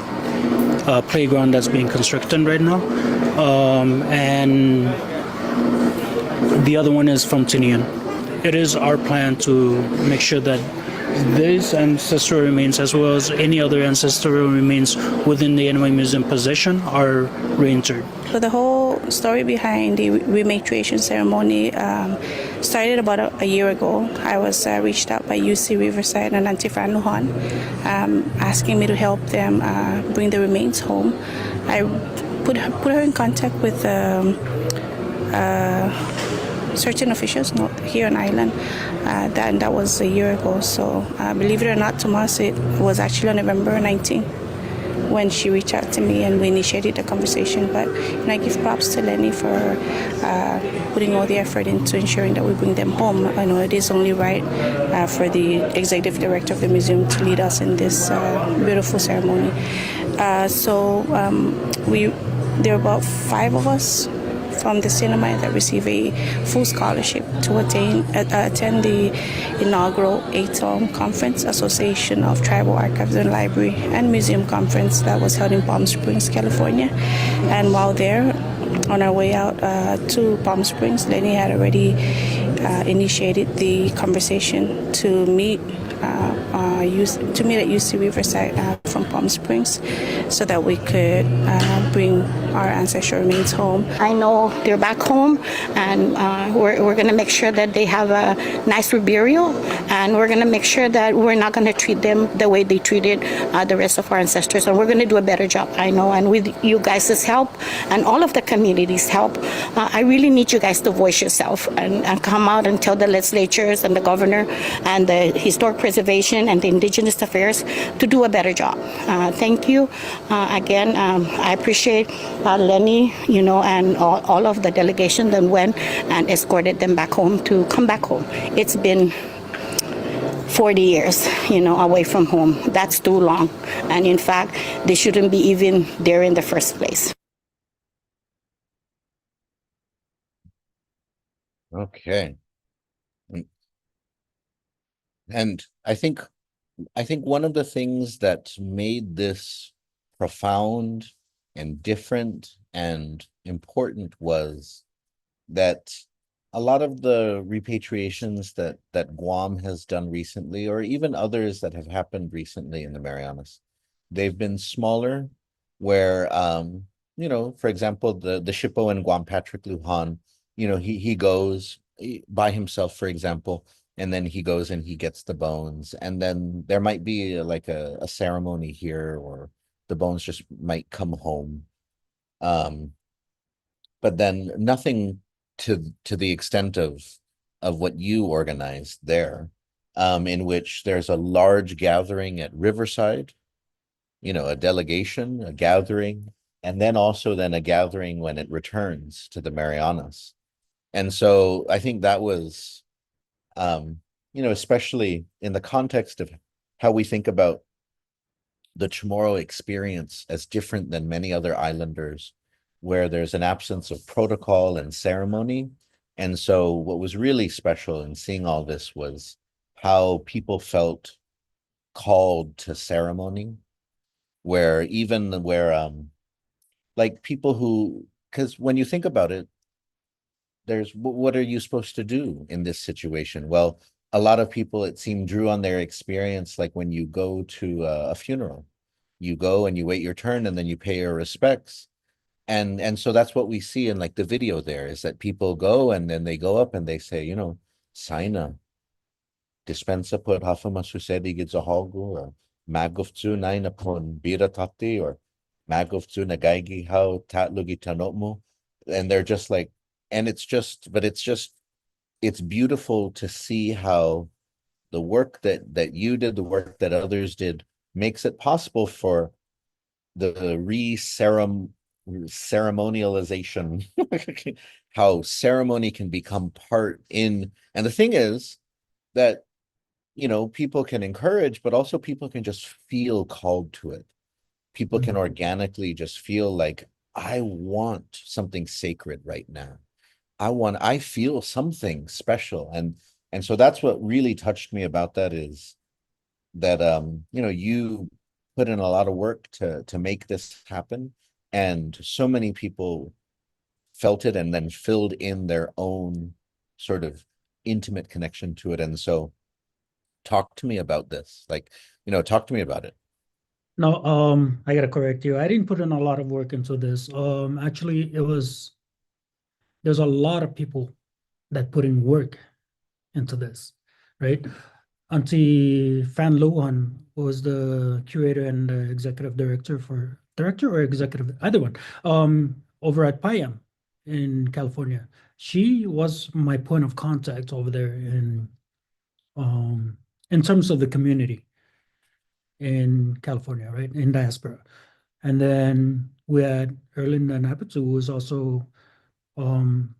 Speaker 4: playground that's being constructed right now. And the other one is from Tinian. It is our plan to make sure that These ancestral remains, as well as any other ancestral remains within the NMI Museum possession, are reinterred.
Speaker 5: So the whole story behind the repatriation ceremony started about a year ago. I was reached out by UC Riverside and Auntie Fanachu asking me to help them bring the remains home. I put her in contact with certain officials not here on island. That was a year ago. So believe it or not, Tomas, it was actually on November 19th when she reached out to me and we initiated the conversation. But I give props to Leni for putting all the effort into ensuring that we bring them home. I know it is only right for the executive director of the museum to lead us in this beautiful ceremony. There are about 5 of us from the NMI that receive a full scholarship to attend the inaugural ATOM Conference, Association of Tribal Archives and Library and Museum Conference that was held in Palm Springs, California. And while there, on our way out to Palm Springs, Leni had already initiated the conversation to meet at UC Riverside from Palm Springs so that we could bring our ancestral remains home.
Speaker 6: I know they're back home, and we're going to make sure that they have a nice burial, and we're going to make sure that we're not going to treat them the way they treated the rest of our ancestors, and we're going to do a better job, I know. And with you guys' help and all of the community's help, I really need you guys to voice yourself and come out and tell the legislatures and the governor and the historic preservation and the indigenous affairs to do a better job. Thank you. Again, I appreciate Leni, and all of the delegation that went and escorted them back home to come back home. It's been 40 years, away from home. That's too long. And in fact, they shouldn't be even there in the first place.
Speaker 1: Okay. And I think one of the things that made this profound and different and important was that a lot of the repatriations that Guam has done recently, or even others that have happened recently in the Marianas, they've been smaller, where for example, the Shippo in Guam, Patrick Lujan, he goes by himself, for example, and then he goes and he gets the bones, and then there might be like a ceremony here, or the bones just might come home. But then nothing to the extent of what you organized there, in which there's a large gathering at Riverside, a delegation, a gathering, and then also then a gathering when it returns to the Marianas. And so I think that was, especially in the context of how we think about the Chamorro experience as different than many other islanders, where there's an absence of protocol and ceremony. And so what was really special in seeing all this was how people felt called to ceremony, where like people who, because when you think about it, there's, what are you supposed to do in this situation? Well, a lot of people, it seemed, drew on their experience, like when you go to a funeral, you go and you wait your turn and then you pay your respects. And so that's what we see in like the video there, is that people go and then they go up and they say, Saina, dispensa po hafa masusedi gidzahalgu, or maguftu naina pon bira tati, or maguftu nagaigi how tatlugi tanotmu. And they're just like, and it's beautiful to see how the work that you did, the work that others did, makes it possible for the ceremonialization, how ceremony can become part in. And the thing is that, people can encourage, but also people can just feel called to it. People can organically just feel like, I want something sacred right now. I feel something special. And so that's what really touched me about that, is that, you put in a lot of work to make this happen. And so many people felt it and then filled in their own sort of intimate connection to it. And so talk to me about this. Like, talk to me about it.
Speaker 2: No, I gotta correct you. I didn't put in a lot of work into this. Actually, there's a lot of people that put in work into this, right? Auntie Fan Luan was the curator and the executive director or executive, either one, over at PIAM in California. She was my point of contact over there in terms of the community in California, right, in diaspora. And then we had Erlinda Napitu, who was also um,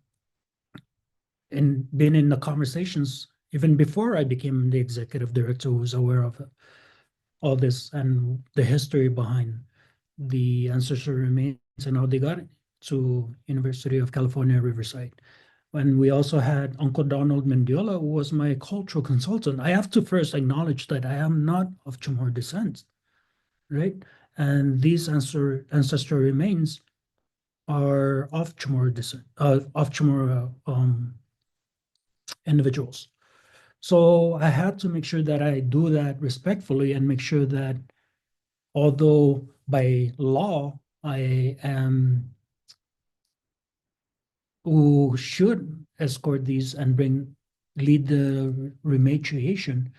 Speaker 2: been in the conversations even before I became the executive director, who was aware of all this and the history behind the ancestral remains and how they got to University of California, Riverside. And we also had Uncle Donald Mendiola, who was my cultural consultant. I have to first acknowledge that I am not of Chamorro descent, right? And these ancestral remains are of Chamorro descent, of Chamorro individuals. So I had to make sure that I do that respectfully and make sure that although by law I am who should escort these and lead the repatriation,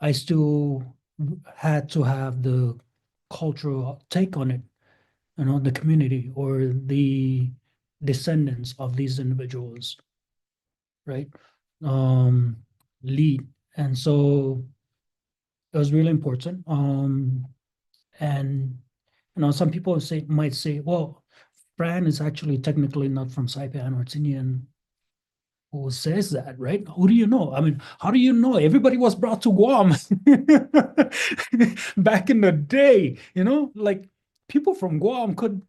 Speaker 2: I still had to have the cultural take on it, the community or the descendants of these individuals, right? Um, lead. And so it was really important. And some people might say, well, Fran is actually technically not from Saipan or Tinian. Who says that, right? Who do you know? I mean, how do you know? Everybody was brought to Guam back in the day, like people from Guam could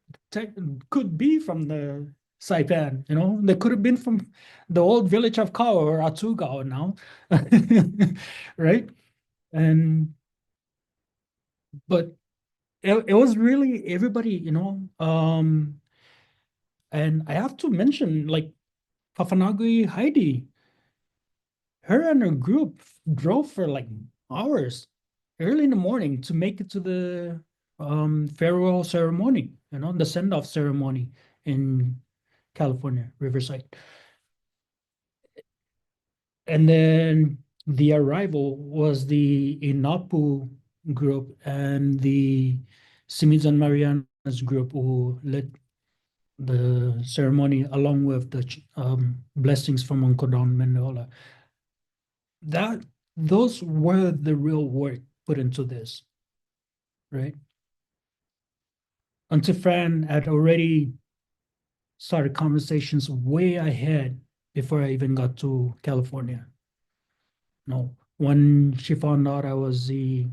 Speaker 2: be from the Saipan, they could have been from the old village of Kao or Atugao now, right? And but it was really everybody, and I have to mention like Pafanagui Heidi, her and her group drove for like hours early in the morning to make it to the farewell ceremony, the send-off ceremony in California, Riverside. And then the arrival was the Inapu group and the Simizan Marianas group who led the ceremony along with the blessings from Uncle Don Mendola. Those were the real work put into this, right? Auntie Fran had already started conversations way ahead before I even got to California. No, when she found out I was the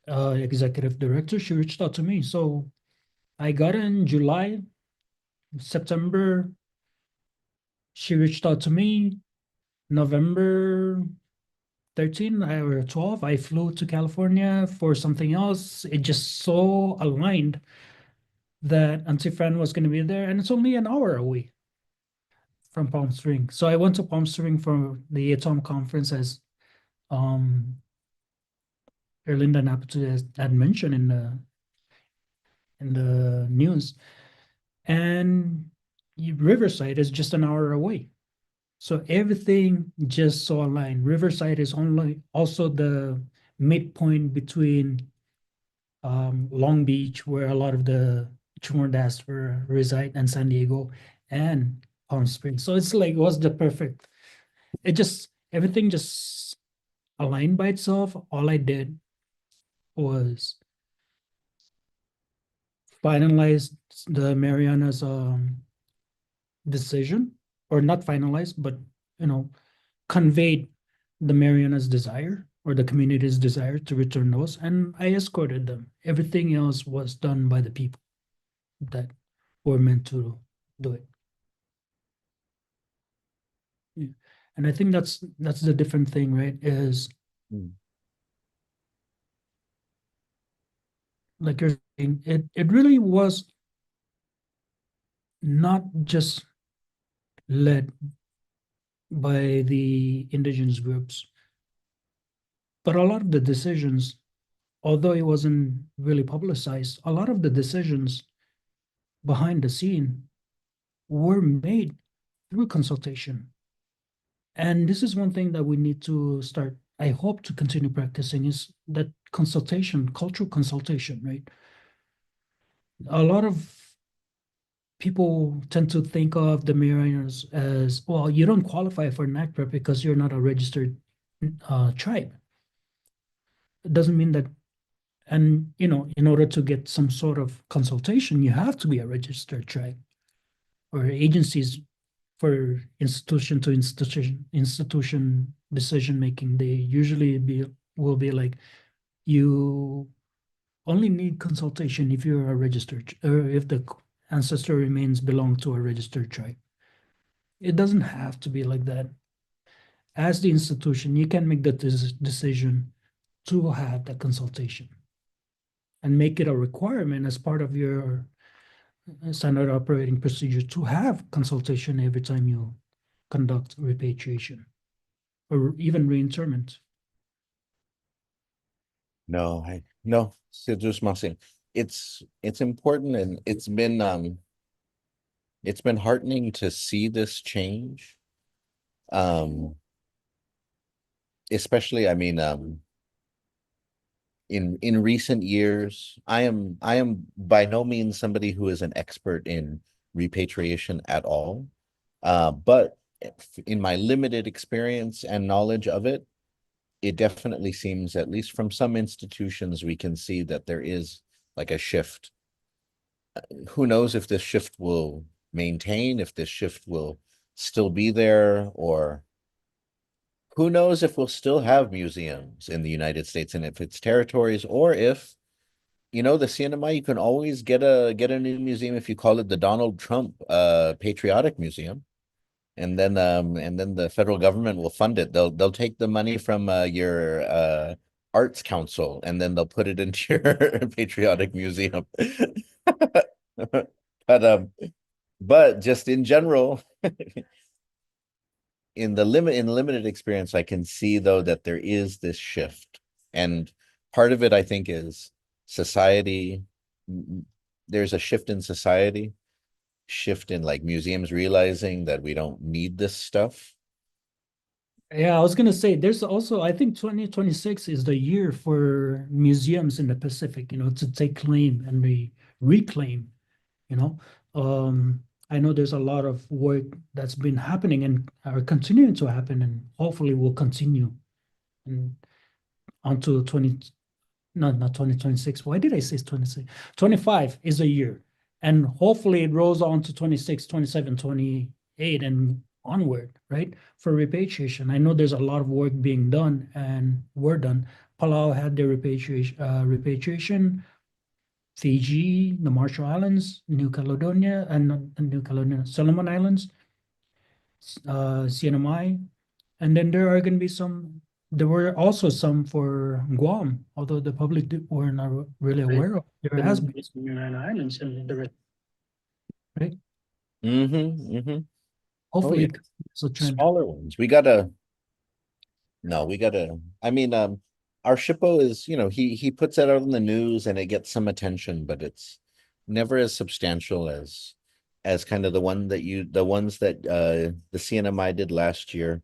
Speaker 2: executive director, she reached out to me. So I got in July, September. She reached out to me. November 13 or 12, I flew to California for something else. It just so aligned that Auntie Fran was going to be there, and it's only an hour away from Palm Springs. So I went to Palm Springs for the ATOM conference, as Erlinda Napitu had mentioned in the news, and Riverside is just an hour away. So everything just so aligned. Riverside is only also the midpoint between Long Beach, where a lot of the Chamorro diaspora reside, and San Diego and Palm Springs. So it's like it was the perfect. Everything just aligned by itself. All I did was finalize the Marianas decision, or not finalized, but conveyed the Marianas' desire or the community's desire to return those, and I escorted them. Everything else was done by the people that were meant to do it. Yeah. And I think that's the different thing, right? Is like you're saying, it really was not just led by the indigenous groups. But a lot of the decisions, although it wasn't really publicized, a lot of the decisions behind the scene were made through consultation. And this is one thing that we need to start, I hope to continue practicing, is that consultation, cultural consultation, right? A lot of people tend to think of the Marianas as, well, you don't qualify for NACPRA because you're not a registered tribe. It doesn't mean that, and in order to get some sort of consultation, you have to be a registered tribe, or agencies for institution to institution decision making. They usually will be like, you only need consultation if you're a registered, or if the ancestor remains belong to a registered tribe. It doesn't have to be like that. As the institution, you can make the decision to have that consultation and make it a requirement as part of your standard operating procedure to have consultation every time you conduct repatriation or even reinterment.
Speaker 1: No, no, Sidus Masin. It's important, and it's been heartening to see this change. Especially, I mean, in recent years, I am by no means somebody who is an expert in repatriation at all. But in my limited experience and knowledge of it, it definitely seems, at least from some institutions, we can see that there is like a shift. Who knows if this shift will maintain, if this shift will still be there, or who knows if we'll still have museums in the United States and if it's territories, or if, the CNMI, you can always get a new museum if you call it the Donald Trump Patriotic Museum. And then the federal government will fund it. They'll take the money from your arts council, and then they'll put it into your patriotic museum. But just in general, in limited experience, I can see though that there is this shift. And part of it, I think, is society. There's a shift in society, shift in like museums realizing that we don't need this stuff.
Speaker 2: Yeah, I was gonna say there's also, I think 2026 is the year for museums in the Pacific, to take claim and reclaim, you know. I know there's a lot of work that's been happening and are continuing to happen, and hopefully will continue and onto 20, not 2026. Why did I say 26? 25 is a year. And hopefully it rolls on to 26, 27, 28 and onward, right? For repatriation. I know there's a lot of work being done and were done. Palau had their repatriation, Fiji, the Marshall Islands, New Caledonia, and not New Caledonia, Solomon Islands, CNMI. And then there are going to be there were also some for Guam, although the public were not really aware of. There has been some Mariana Islands and the rest, right?
Speaker 1: Mm-hmm.
Speaker 2: Hopefully,
Speaker 1: yeah.
Speaker 2: it's a trend.
Speaker 1: Smaller ones. I mean, our shippo is, he puts that out in the news and it gets some attention, but it's never as substantial as kind of the ones that the CNMI did last year.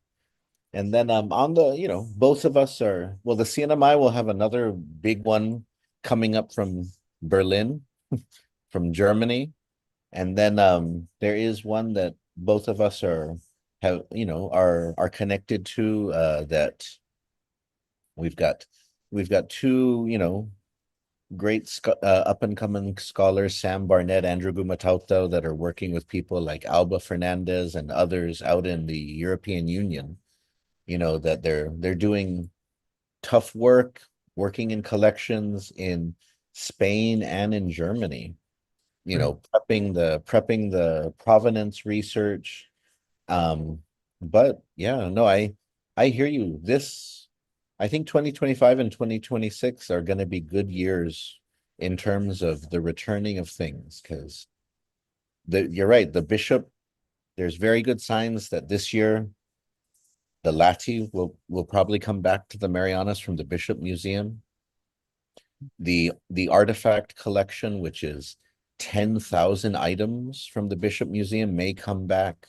Speaker 1: And then on the, both of us are, well, the CNMI will have another big one coming up from Berlin, from Germany. And then there is one that both of us are connected to, that we've got two, great up and coming scholars, Sam Barnett, Andrew Gumatauta, that are working with people like Alba Fernandez and others out in the European Union, that they're doing tough work, working in collections in Spain and in Germany, prepping the provenance research. But yeah, no, I hear you. I think 2025 and 2026 are going to be good years in terms of the returning of things, because you're right, the bishop, there's very good signs that this year The Lati will probably come back to the Marianas from the Bishop Museum. The artifact collection, which is 10,000 items from the Bishop Museum, may come back.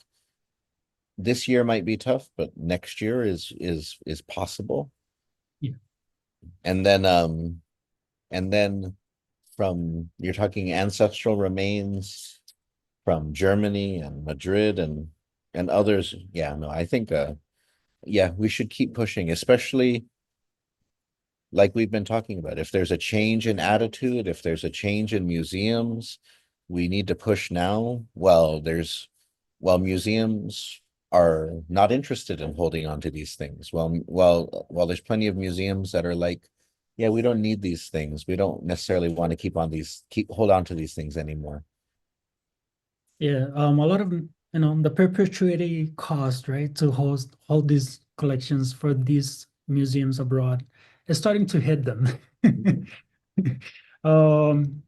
Speaker 1: This year might be tough, but next year is possible.
Speaker 2: Yeah.
Speaker 1: And then from, you're talking ancestral remains from Germany and Madrid and others. Yeah, no, I think yeah, we should keep pushing, especially like we've been talking about. If there's a change in attitude, if there's a change in museums, we need to push now. Well, museums are not interested in holding on to these things. Well, there's plenty of museums that are like, yeah, we don't need these things. We don't necessarily want to hold on to these things anymore.
Speaker 2: Yeah, a lot of, the perpetuity cost, right, to hold these collections for these museums abroad is starting to hit them.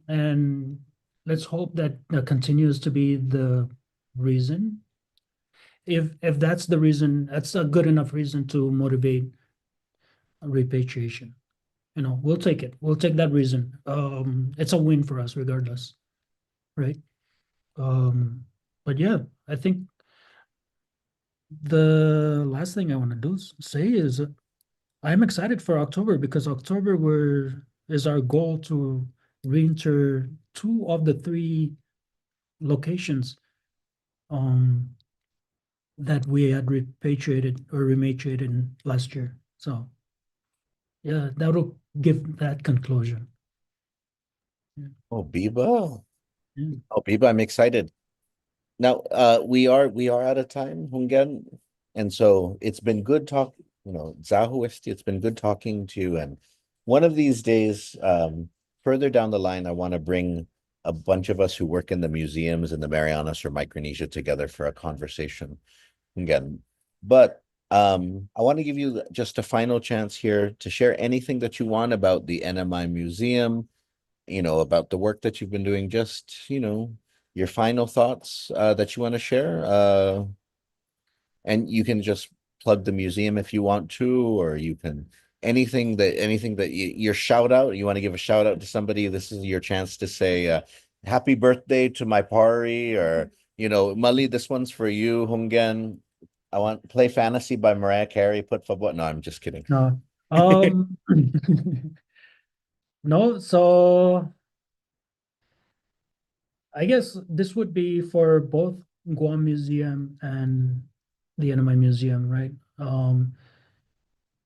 Speaker 2: And let's hope that continues to be the reason. If that's the reason, that's a good enough reason to motivate repatriation. We'll take it. We'll take that reason. It's a win for us regardless, right? But yeah, I think the last thing I want to say is I'm excited for October because October is our goal to re-enter two of the three locations that we had repatriated or rematriated last year. So yeah, that'll give that conclusion.
Speaker 1: Oh, Biba.
Speaker 2: Yeah.
Speaker 1: Oh, Biba, I'm excited. Now, we are out of time, Hungen, and so it's been good Zahuisti, it's been good talking to you. And one of these days, further down the line, I want to bring a bunch of us who work in the museums in the Marianas or Micronesia together for a conversation, Hungen. But I want to give you just a final chance here to share anything that you want about the NMI Museum, about the work that you've been doing, just, your final thoughts that you want to share. And you can just plug the museum if you want to, or you can anything that your shout out, you want to give a shout out to somebody. This is your chance to say happy birthday to my pari, or Mali, this one's for you, Hungen. I want Play Fantasy by Mariah Carey. Put for what? No, I'm just kidding.
Speaker 2: No. No, so I guess this would be for both Guam Museum and the NMI Museum, right?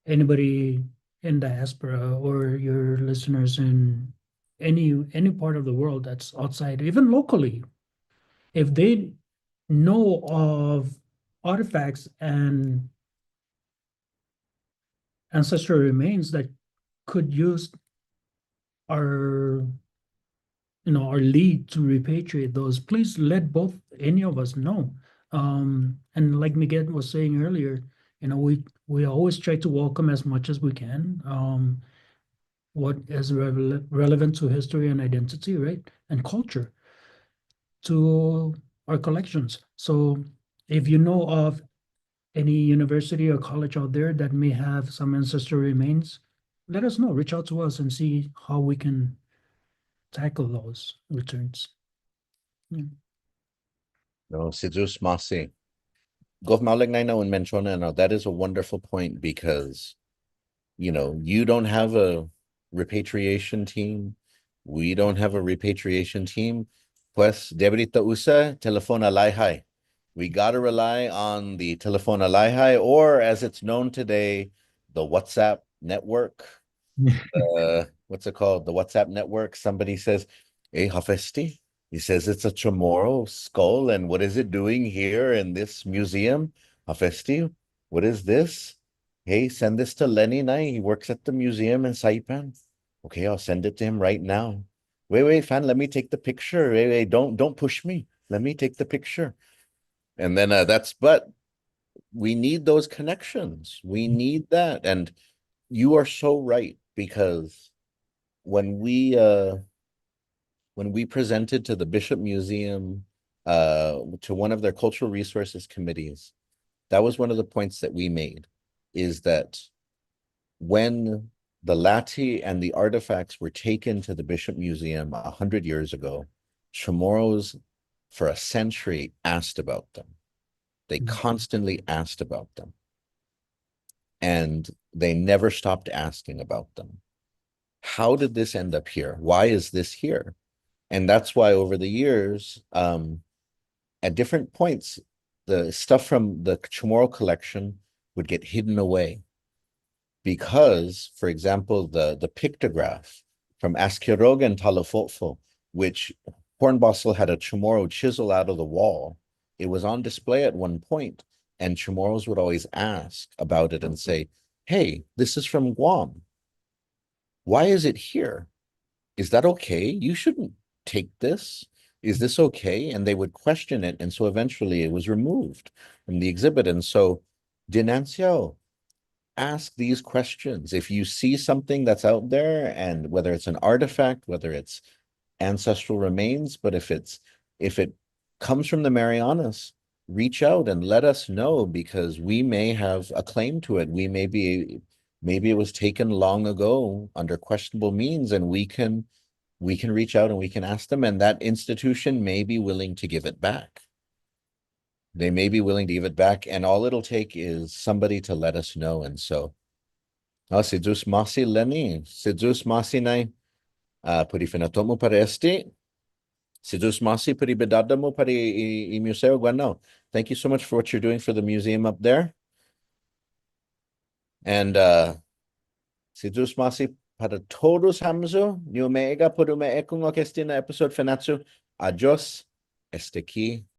Speaker 2: Anybody in diaspora or your listeners in any part of the world that's outside, even locally, if they know of artifacts and ancestral remains that could use our our lead to repatriate those, please let both any of us know. And like Miguel was saying earlier, we always try to welcome as much as we can. What is relevant to history and identity, right, and culture to our collections. So if you know of any university or college out there that may have some ancestral remains, let us know. Reach out to us and see how we can tackle those returns. Yeah.
Speaker 1: No, Sidus Masi. Gof Maulig Naina and Menchona, that is a wonderful point because you don't have a repatriation team. We don't have a repatriation team. Pues deberita usa telephone alaihay. We got to rely on the telephone alaihay, or as it's known today, the WhatsApp network. What's it called? The WhatsApp network. Somebody says, "Hey, Hafesti." He says it's a Chamorro skull, and what is it doing here in this museum? Hafesti, what is this? Hey, send this to Leni Leon. He works at the museum in Saipan. Okay, I'll send it to him right now. Wait, fan, let me take the picture. Wait, don't push me. Let me take the picture. And then but we need those connections. We need that. And you are so right, because when we presented to the Bishop Museum, to one of their cultural resources committees, that was one of the points that we made. is that when the Lati and the artifacts were taken to the Bishop Museum 100 years ago, Chamorros for a century asked about them. They constantly asked about them. And they never stopped asking about them. How did this end up here? Why is this here? And that's why over the years, at different points, the stuff from the Chamorro collection would get hidden away. Because, for example, the pictograph from Asquiroga and Talafofo, which Hornbostel had a Chamorro chisel out of the wall, it was on display at one point, and Chamorros would always ask about it and say, hey, this is from Guam. Why is it here? Is that okay? You shouldn't take this. Is this okay? And they would question it. And so eventually it was removed from the exhibit. And so Dinancio, ask these questions. If you see something that's out there, and whether it's an artifact, whether it's ancestral remains, but if it comes from the Marianas, reach out and let us know, because we may have a claim to it. Maybe it was taken long ago under questionable means, and we can reach out and we can ask them, and that institution may be willing to give it back. They may be willing to give it back, and all it'll take is somebody to let us know. And so, si Diyos masi Leni, si Diyos masi na puri finato mo para esti, si Diyos masi puri bedada mo para I museo guano. Thank you so much for what you're doing for the museum up there. And si Diyos masi para todos hamzo, ni omega por uma ekung okesti na episode Fanachu. Adios, este aquí